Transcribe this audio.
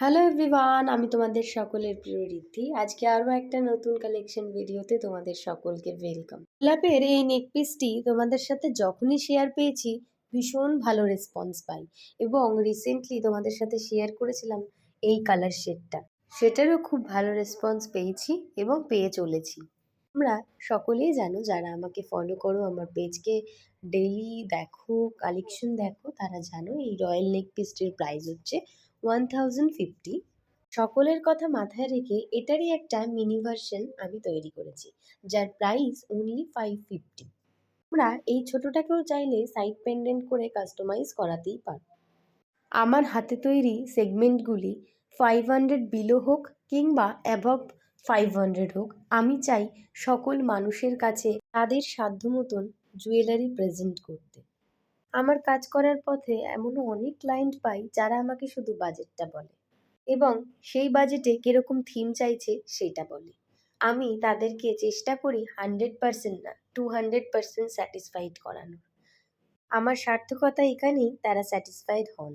Hello everyone, আমি তোমাদের সকলের প্রিয় রিদ্ধি। আজকে আরও একটা নতুন কালেকশন ভিডিওতে তোমাদের সকলকে ওয়েলকাম। গোলাপের এই নেক পিসটি তোমাদের সাথে যখনই শেয়ার পেয়েছি ভীষণ ভালো রেসপন্স পাই, এবং রিসেন্টলি তোমাদের সাথে শেয়ার করেছিলাম এই কালার শেডটা, সেটারও খুব ভালো রেসপন্স পেয়েছি এবং পেয়ে চলেছি। তোমরা সকলেই জানো, যারা আমাকে ফলো করো, আমার পেজকে ডেইলি দেখো, কালেকশন দেখো, তারা জানো এই রয়্যাল নেক পিসটির প্রাইস হচ্ছে 1050। সকলের কথা মাথায় রেখে এটারই একটা মিনি ভার্সন আমি তৈরি করেছি, যার প্রাইস অনলি 550। তোমরা এই ছোটটাকেও চাইলে সাইড পেন্ডেন্ট করে কাস্টমাইজ করাতেই পারো। আমার হাতে তৈরি সেগমেন্টগুলি 500 বিলো হোক কিংবা অ্যাবভ 500 হোক, আমি চাই সকল মানুষের কাছে তাদের সাধ্য মতন জুয়েলারি প্রেজেন্ট করতে। আমার কাজ করার পথে এমনও অনেক ক্লায়েন্ট পাই যারা আমাকে শুধু বাজেটটা বলে এবং সেই বাজেটে কিরকম থিম চাইছে সেটা বলে। আমি তাদেরকে চেষ্টা করি 100% না, 200% স্যাটিসফাইড করানোর। আমার সার্থকতা এখানেই তারা স্যাটিসফাইড হন।